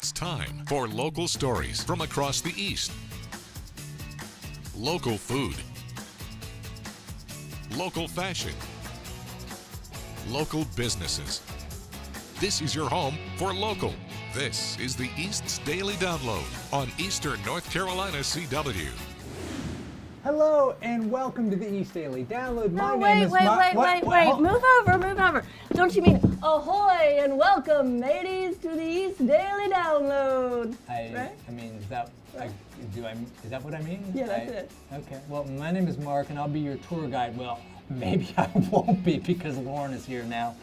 It's time for local stories from across the East. Local food. Local fashion. Local businesses. This is your home for local. This is the East's Daily Download on Eastern North Carolina CW. Hello and welcome to the East Daily Download. Wait. Move over. Don't you mean ahoy and welcome, mateys, to the East Daily Download? Right? I mean, is that what I mean? Yeah, that's it. Okay. Well, my name is Mark and I'll be your tour guide. Well, maybe I won't be because Lauren is here now.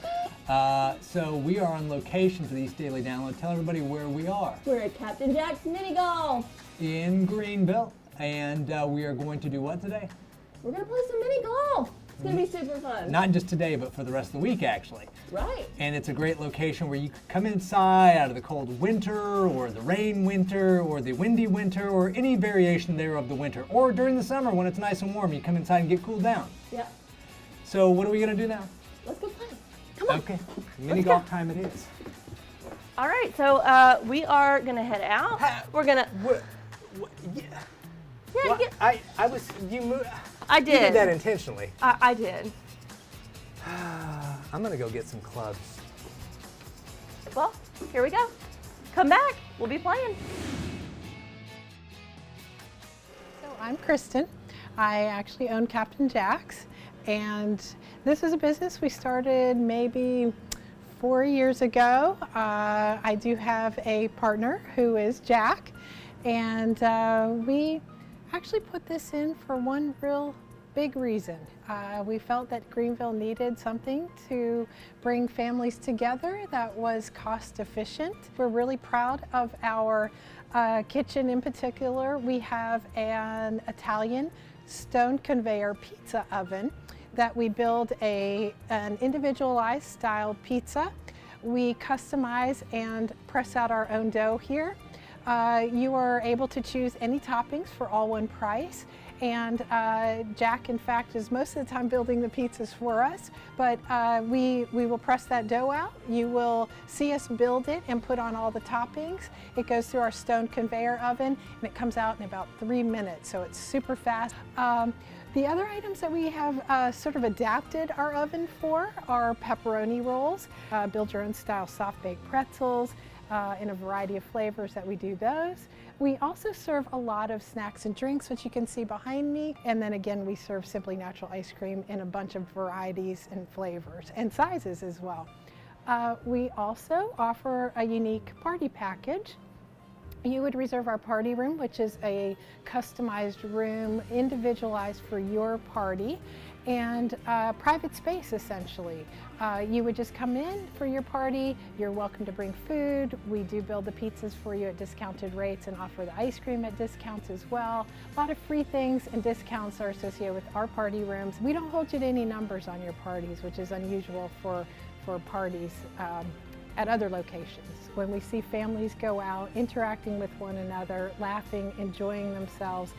So we are on location for the East Daily Download. Tell everybody where we are. We're at Captain Jack's Mini Golf in Greenville. And we are going to do what today? We're going to play some mini golf. It's going to be super fun. Not just today, but for the rest of the week, actually. Right. And it's a great location where you can come inside out of the cold winter, or the rain winter, or the windy winter, or any variation there of the winter. Or during the summer when it's nice and warm, you come inside and get cooled down. Yeah. So what are we going to do now? Let's go play. Come on. Okay. Mini golf time it is. All right. So we are going to head out. We're going to... Yeah. Yeah, well, I was, you moved. I did. You did that intentionally. I did. I'm going to go get some clubs. Well, here we go. Come back. We'll be playing. So I'm Kristen. I actually own Captain Jack's, and this is a business we started maybe 4 years ago. I do have a partner who is Jack, and we actually put this in for one real big reason. We felt that Greenville needed something to bring families together that was cost efficient. We're really proud of our kitchen in particular. We have an Italian stone conveyor pizza oven that we build an individualized style pizza. We customize and press out our own dough here. You are able to choose any toppings for all one price, and Jack, in fact, is most of the time building the pizzas for us, but we will press that dough out. You will see us build it and put on all the toppings. It goes through our stone conveyor oven, and it comes out in about 3 minutes, so it's super fast. The other items that we have sort of adapted our oven for are pepperoni rolls, build your own style soft baked pretzels, in a variety of flavors that we do those. We also serve a lot of snacks and drinks, which you can see behind me. And then again, we serve Simply Natural ice cream in a bunch of varieties and flavors and sizes as well. We also offer a unique party package. You would reserve our party room, which is a customized room individualized for your party, and private space essentially. You would just come in for your party. You're welcome to bring food. We do build the pizzas for you at discounted rates and offer the ice cream at discounts as well. A lot of free things and discounts are associated with our party rooms. We don't hold you to any numbers on your parties, which is unusual for parties at other locations. When we see families go out interacting with one another, laughing, enjoying themselves,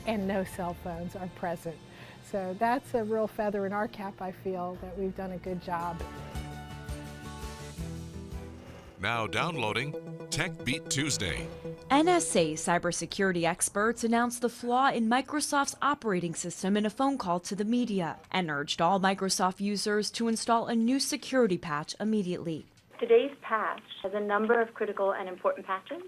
and no cell phones are present. So that's a real feather in our cap, I feel, that we've done a good job. Now downloading Tech Beat Tuesday. NSA cybersecurity experts announced the flaw in Microsoft's operating system in a phone call to the media and urged all Microsoft users to install a new security patch immediately. Today's patch has a number of critical and important patches,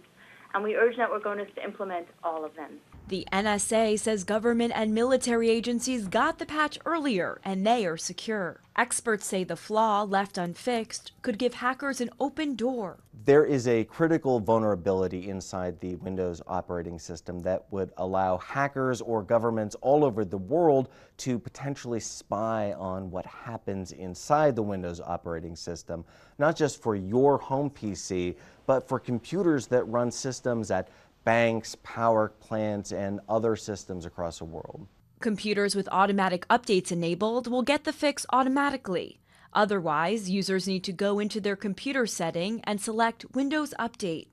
and we urge network owners to implement all of them. The NSA says government and military agencies got the patch earlier and they are secure. Experts say the flaw, left unfixed, could give hackers an open door. There is a critical vulnerability inside the Windows operating system that would allow hackers or governments all over the world to potentially spy on what happens inside the Windows operating system, not just for your home PC, but for computers that run systems at banks, power plants, and other systems across the world. Computers with automatic updates enabled will get the fix automatically. Otherwise, users need to go into their computer setting and select Windows Update.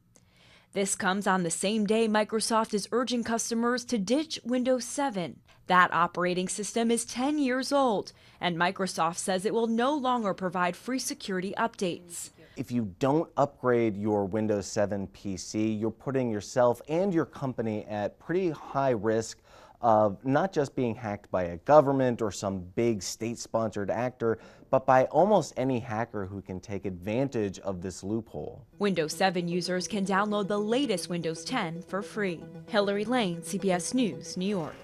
This comes on the same day Microsoft is urging customers to ditch Windows 7. That operating system is 10 years old, and Microsoft says it will no longer provide free security updates. if you don't upgrade your Windows 7 PC, you're putting yourself and your company at pretty high risk of not just being hacked by a government or some big state-sponsored actor, but by almost any hacker who can take advantage of this loophole. Windows 7 users can download the latest Windows 10 for free. Hillary Lane, CBS News, New York.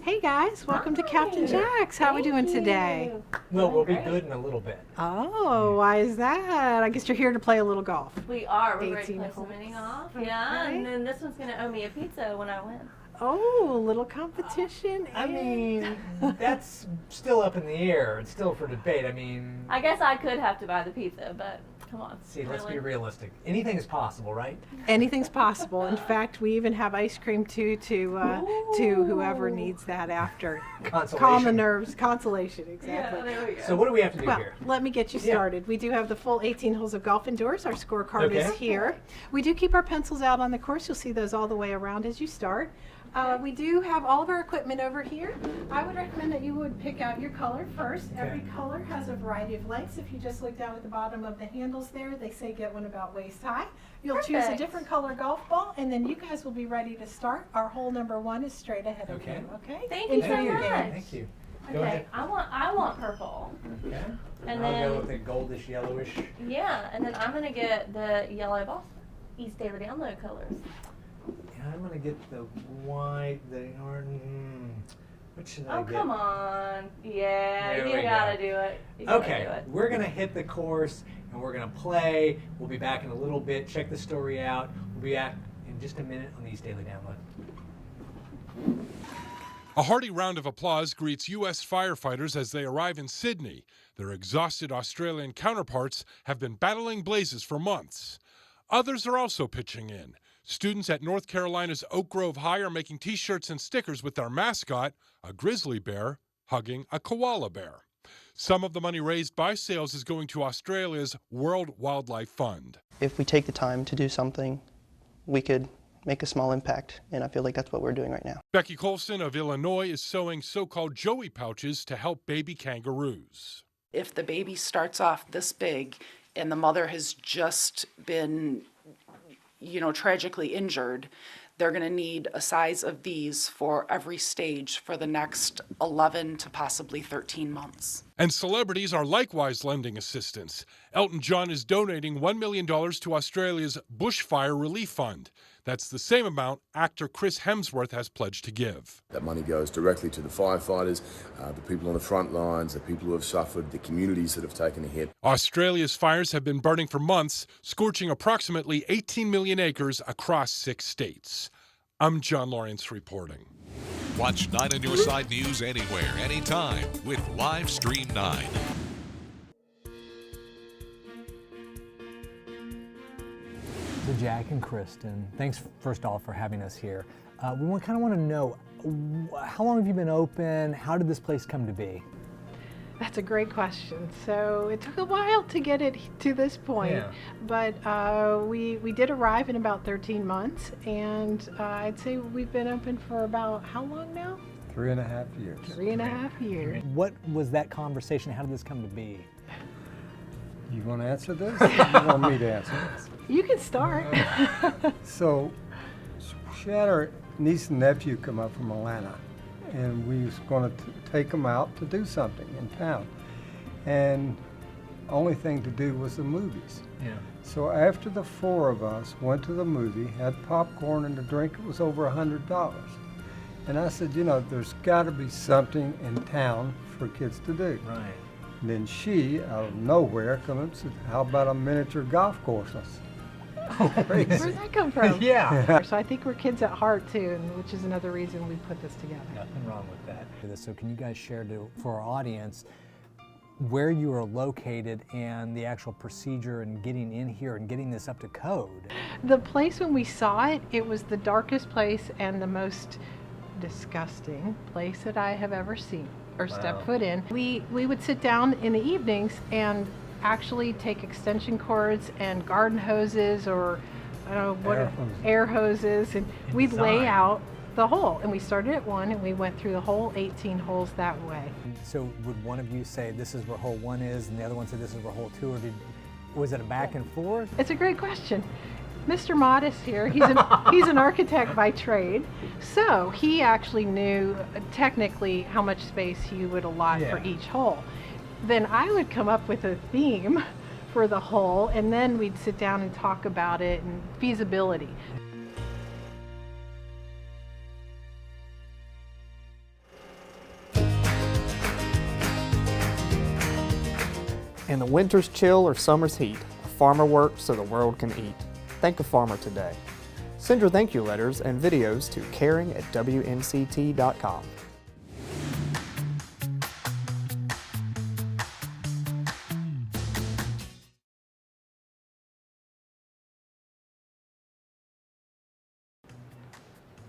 Hey guys, welcome to Captain Jack's. How are we doing today? Well, we'll be good in a little bit. Oh, why is that? I guess you're here to play a little golf. We are. We're ready to 18 play some holes. mini golf. Yeah, Okay. and then this one's going to owe me a pizza when I win. Oh, a little competition. I mean, that's still up in the air. It's still for debate. I mean, I guess I could have to buy the pizza, but come on. see, let's really? be realistic. Anything is possible, right? Anything's possible. In fact, we even have ice cream too to whoever needs that after. Consolation. Calm the nerves. Consolation, exactly. Yeah, there we go. So what do we have to do Well, here? let me get you started. We do have the full 18 holes of golf indoors. Our scorecard is Okay. here. We do keep our pencils out on the course. You'll see those all the way around as you start. We do have all of our equipment over here. I would recommend that you would pick out your color first. Every color has a variety of lengths. If you just look down at the bottom of the handles there, they say get one about waist high. You'll choose a Perfect. different color golf ball, and then you guys will be ready to start. Our hole number 1 is straight ahead of Okay. you. Okay? Thank you Enjoy so your much. game. Thank you. Go Okay, ahead. I want purple. Okay. And I'll then- go with the goldish yellowish. Yeah, and then I'm going to get the yellow Boston East Daily Download colors. Yeah, I'm gonna get the white, the orange. What should I Oh, get? come on. Yeah, There you we gotta go. do it. You gotta do Okay, it. we're gonna hit the course and we're gonna play. We'll be back in a little bit. Check the story out. We'll be back in just a minute on the East Daily Download. A hearty round of applause greets U.S. firefighters as they arrive in Sydney. Their exhausted Australian counterparts have been battling blazes for months. Others are also pitching in. Students at North Carolina's Oak Grove High are making T-shirts and stickers with their mascot, a grizzly bear, hugging a koala bear. Some of the money raised by sales is going to Australia's World Wildlife Fund. If we take the time to do something, we could make a small impact, and I feel like that's what we're doing right now. Becky Colson of Illinois is sewing so-called Joey pouches to help baby kangaroos. If the baby starts off this big and the mother has just been, tragically injured, they're going to need a size of these for every stage for the next 11 to possibly 13 months. And celebrities are likewise lending assistance. Elton John is donating $1 million to Australia's Bushfire Relief Fund. That's the same amount actor Chris Hemsworth has pledged to give. That money goes directly to the firefighters, the people on the front lines, the people who have suffered, the communities that have taken a hit. Australia's fires have been burning for months, scorching approximately 18 million acres across 6 states. I'm John Lawrence reporting. Watch 9 on Your Side News anywhere, anytime with Live Stream 9. So Jack and Kristen, thanks first off for having us here. We kind of want to know, how long have you been open? How did this place come to be? That's a great question. So it took a while to get it to this point, Yeah. but we did arrive in about 13 months, and I'd say we've been open for about how long now? 3.5 years. 3.5 years. What was that conversation? How did this come to be? You want to answer this? Or you want me to answer this? You can start. So, she had her niece and nephew come up from Atlanta, and we was going to take them out to do something in town. And only thing to do was the movies. Yeah. So after the 4 of us went to the movie, had popcorn and the drink, it was over $100. And I said, there's got to be something in town for kids to do. Right. And then she, out of nowhere, come up and said, how about a miniature golf course? I said, Where'd that come from? Yeah. So I think we're kids at heart too, and which is another reason we put this together. Nothing wrong with that. So can you guys share for our audience where you are located and the actual procedure in getting in here and getting this up to code? The place when we saw it, it was the darkest place and the most disgusting place that I have ever seen. or step foot in. We would sit down in the evenings and actually take extension cords and garden hoses, or I don't know what, air hoses, and we'd lay out the hole. And we started at 1 and we went through the whole 18 holes that way. So would one of you say this is where hole 1 is and the other one said this is where hole 2, or was it a back and forth? It's a great question. Mr. Modest here, he's an architect by trade, so he actually knew technically how much space he would allot for each hole. Then I would come up with a theme for the hole, and then we'd sit down and talk about it and feasibility. In the winter's chill or summer's heat, a farmer works so the world can eat. Thank a farmer today. Send your thank you letters and videos to caring@WNCT.com.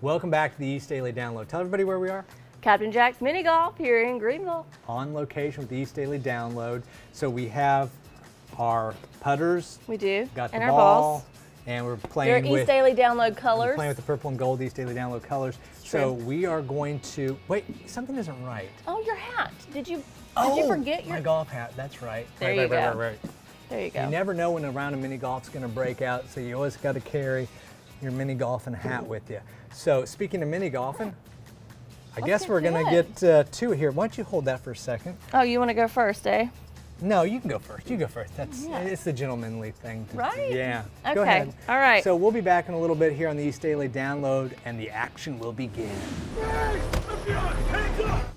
Welcome back to the East Daily Download. Tell everybody where we are. Captain Jack's Mini Golf here in Greenville. On location with the East Daily Download. So we have our putters. We do. Got and the our ball. balls. And we're playing They're with East Daily Download colors. We're playing with the purple and gold East Daily Download colors. So we are going to, wait, something isn't right. Oh, your hat. Did you forget your? My golf hat, that's right. There you go. Right. There you go. You never know when a round of mini golf's going to break out, so you always got to carry your mini golfing hat with you. So speaking of mini golfing, I guess we're going to get to it here. Why don't you hold that for a second? Oh, you want to go first, eh? No, you can go first. You go first. It's the gentlemanly thing. Right? Yeah. Okay. Go ahead. All right. So we'll be back in a little bit here on the East Daily Download, and the action will begin.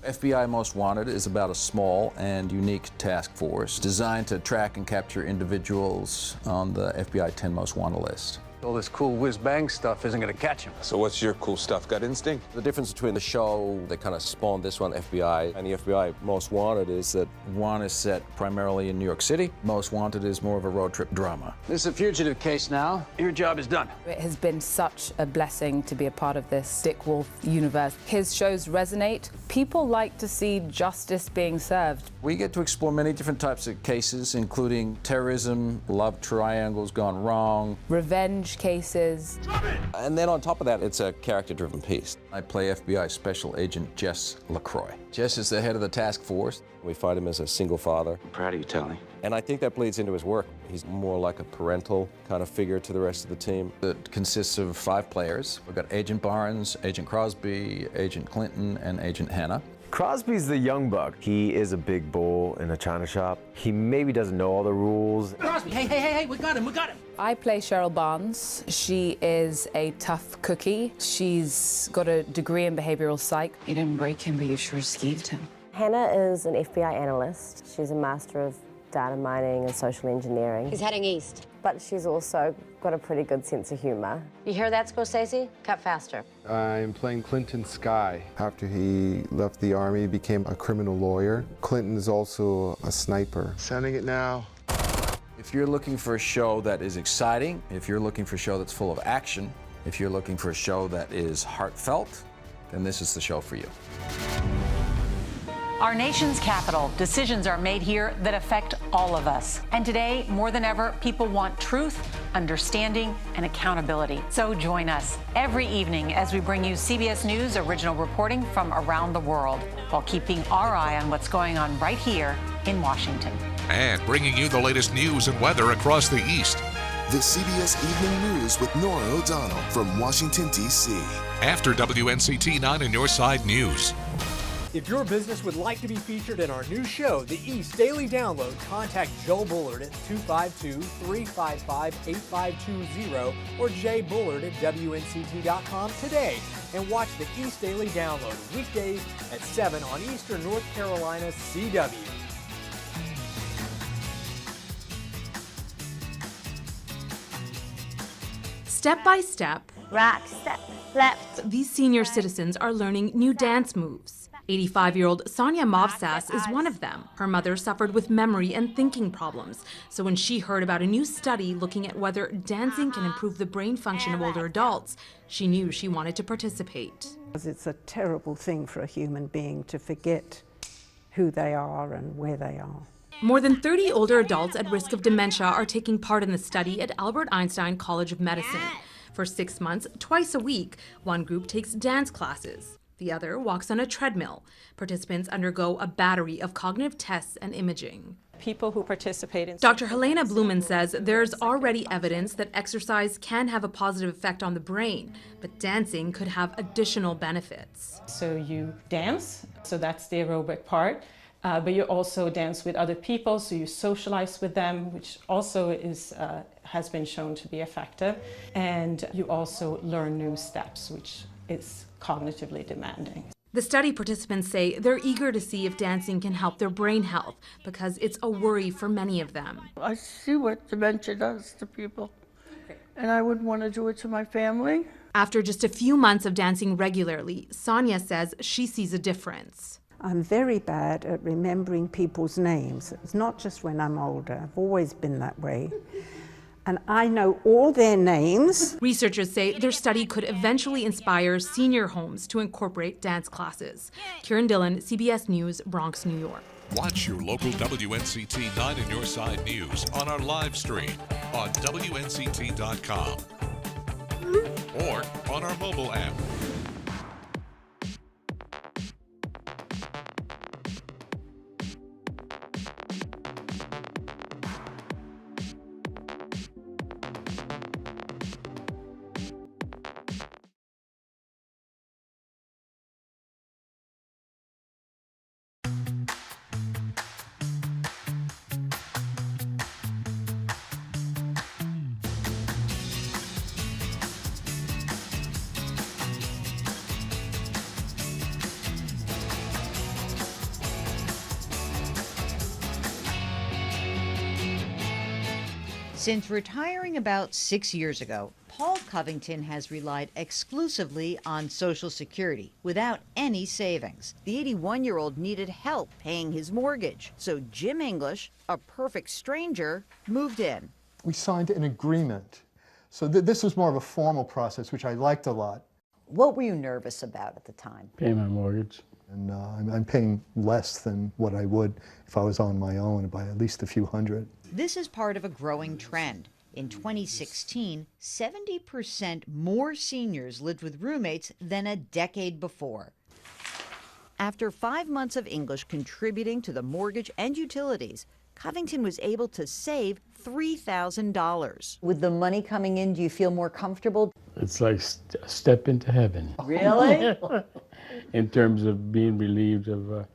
FBI Most Wanted is about a small and unique task force designed to track and capture individuals on the FBI 10 Most Wanted list. All this cool whiz-bang stuff isn't going to catch him. So what's your cool stuff, gut instinct? The difference between the show that kind of spawned this one, FBI, and the FBI Most Wanted is that one is set primarily in New York City. Most Wanted is more of a road trip drama. This is a fugitive case now. Your job is done. It has been such a blessing to be a part of this Dick Wolf universe. His shows resonate. People like to see justice being served. We get to explore many different types of cases, including terrorism, love triangles gone wrong, revenge cases. And then on top of that, it's a character-driven piece. I play FBI Special Agent Jess LaCroix. Jess is the head of the task force. We find him as a single father. I'm proud of you, Tony. And I think that bleeds into his work. He's more like a parental kind of figure to the rest of the team. It consists of 5 players. We've got Agent Barnes, Agent Crosby, Agent Clinton, and Agent Hannah. Crosby's the young buck. He is a big bull in a china shop. He maybe doesn't know all the rules. Crosby, hey, we got him. I play Cheryl Barnes. She is a tough cookie. She's got a degree in behavioral psych. You didn't break him, but you sure skeeved him. Hannah is an FBI analyst. She's a master of data mining and social engineering. He's heading east. But she's also got a pretty good sense of humor. You hear that, Scorsese? Cut faster. I'm playing Clinton Sky. After he left the Army, he became a criminal lawyer. Clinton is also a sniper. Sending it now. If you're looking for a show that is exciting, if you're looking for a show that's full of action, if you're looking for a show that is heartfelt, then this is the show for you. Our nation's capital, decisions are made here that affect all of us. And today, more than ever, people want truth, understanding, and accountability. So join us every evening as we bring you CBS News original reporting from around the world, while keeping our eye on what's going on right here in Washington. And bringing you the latest news and weather across the East. The CBS Evening News with Nora O'Donnell from Washington, D.C. After WNCT 9 and Your Side News. If your business would like to be featured in our new show, The East Daily Download, contact Joe Bullard at 252-355-8520 or jbullard@WNCT.com today and watch The East Daily Download weekdays at 7 on Eastern North Carolina's CW. Step by step, Right, step, left. these senior citizens are learning new dance moves. 85-year-old Sonia Movsas is one of them. Her mother suffered with memory and thinking problems. So when she heard about a new study looking at whether dancing can improve the brain function of older adults, she knew she wanted to participate. It's a terrible thing for a human being to forget who they are and where they are. More than 30 older adults at risk of dementia are taking part in the study at Albert Einstein College of Medicine. For 6 months, twice a week, one group takes dance classes. The other walks on a treadmill. Participants undergo a battery of cognitive tests and imaging. People who participate in... Dr. Helena Blumen says there's already evidence that exercise can have a positive effect on the brain, but dancing could have additional benefits. So you dance, so that's the aerobic part. But you also dance with other people, so you socialize with them, which also has been shown to be effective. And you also learn new steps, which is cognitively demanding. The study participants say they're eager to see if dancing can help their brain health because it's a worry for many of them. I see what dementia does to people, and I wouldn't want to do it to my family. After just a few months of dancing regularly, Sonia says she sees a difference. I'm very bad at remembering people's names. It's not just when I'm older. I've always been that way. And I know all their names. Researchers say their study could eventually inspire senior homes to incorporate dance classes. Kieran Dillon, CBS News, Bronx, New York. Watch your local WNCT 9 in your side news on our live stream on WNCT.com or on our mobile app. Since retiring about 6 years ago, Paul Covington has relied exclusively on Social Security without any savings. The 81-year-old needed help paying his mortgage, so Jim English, a perfect stranger, moved in. We signed an agreement, so this was more of a formal process, which I liked a lot. What were you nervous about at the time? Paying my mortgage. And I'm paying less than what I would if I was on my own by at least a few hundred. This is part of a growing trend. In 2016, 70% more seniors lived with roommates than a decade before. After 5 months of English contributing to the mortgage and utilities, Covington was able to save $3,000. With the money coming in, do you feel more comfortable? It's like a step into heaven. Really? In terms of being relieved of,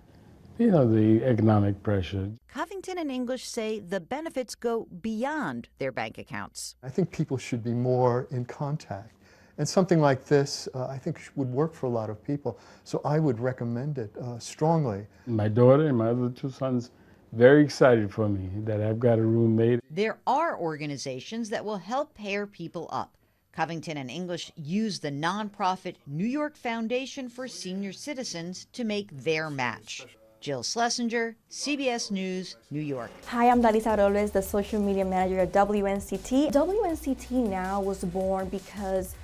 the economic pressure. Covington and English say the benefits go beyond their bank accounts. I think people should be more in contact. And something like this, I think, would work for a lot of people. So I would recommend it strongly. My daughter and my other two sons, very excited for me that I've got a roommate. There are organizations that will help pair people up. Covington and English use the nonprofit New York Foundation for Senior Citizens to make their match. Jill Schlesinger, CBS News, New York. Hi, I'm Darisa Robles, the social media manager at WNCT. WNCT Now was born because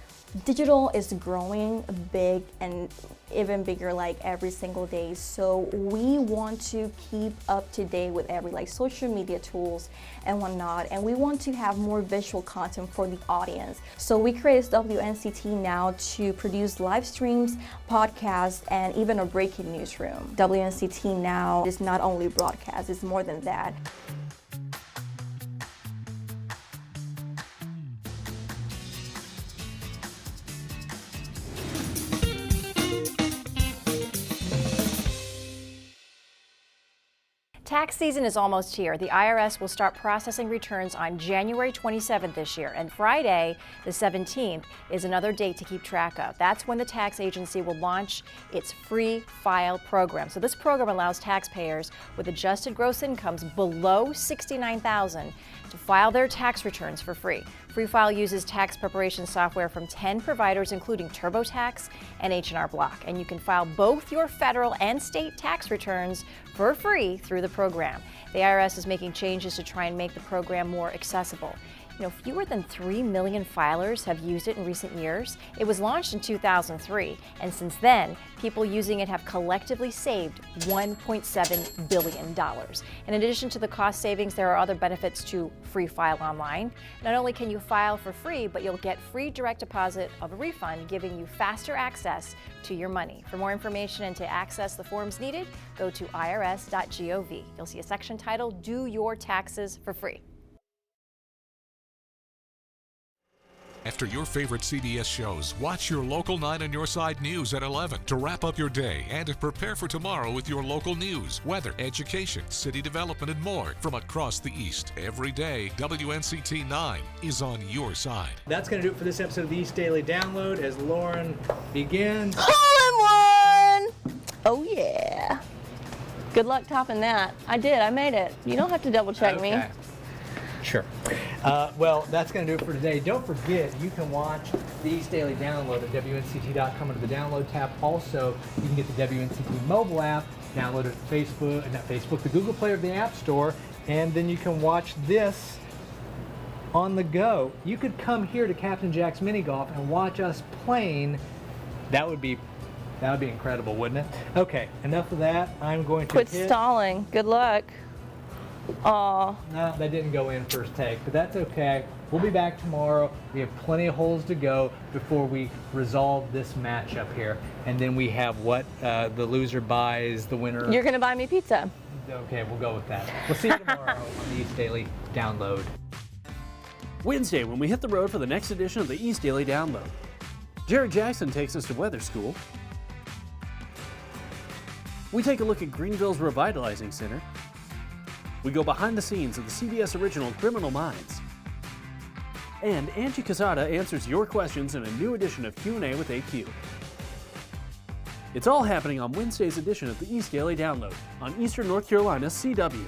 digital is growing big and even bigger like every single day. So we want to keep up to date with every social media tools and whatnot. And we want to have more visual content for the audience. So we created WNCT Now to produce live streams, podcasts, and even a breaking newsroom. WNCT Now is not only broadcast, it's more than that. Tax season is almost here. The IRS will start processing returns on January 27th this year, and Friday, the 17th, is another date to keep track of. That's when the tax agency will launch its Free File program. So this program allows taxpayers with adjusted gross incomes below $69,000 to file their tax returns for free. Free File uses tax preparation software from 10 providers, including TurboTax and H&R Block, and you can file both your federal and state tax returns for free through the program. The IRS is making changes to try and make the program more accessible. fewer than 3 million filers have used it in recent years. It was launched in 2003, and since then, people using it have collectively saved $1.7 billion. In addition to the cost savings, there are other benefits to Free File Online. Not only can you file for free, but you'll get free direct deposit of a refund, giving you faster access to your money. For more information and to access the forms needed, go to irs.gov. You'll see a section titled Do Your Taxes for Free. After your favorite CBS shows, watch your local 9 on Your Side news at 11 to wrap up your day and to prepare for tomorrow with your local news, weather, education, city development, and more from across the East. Every day, WNCT 9 is on your side. That's going to do it for this episode of the East Daily Download as Lauren begins. Hole in one! Oh yeah. Good luck topping that. I did, I made it. You don't have to double check me. Sure. Well, that's going to do it for today. Don't forget, you can watch the East Daily Download at WNCT.com under the Download tab. Also, you can get the WNCT mobile app, download it the Google Play or the App Store, and then you can watch this on the go. You could come here to Captain Jack's Mini Golf and watch us playing. That would be incredible, wouldn't it? Okay, enough of that. I'm going to quit stalling. Good luck. Aw. No, that didn't go in first take, but that's okay. We'll be back tomorrow. We have plenty of holes to go before we resolve this matchup here. And then we have what the loser buys the winner. You're going to buy me pizza. Okay, we'll go with that. We'll see you tomorrow on the East Daily Download. Wednesday, when we hit the road for the next edition of the East Daily Download. Jared Jackson takes us to weather school. We take a look at Greenville's Revitalizing Center. We go behind the scenes of the CBS original Criminal Minds. And Angie Casada answers your questions in a new edition of Q&A with AQ. It's all happening on Wednesday's edition of the East Daily Download on Eastern North Carolina's CW.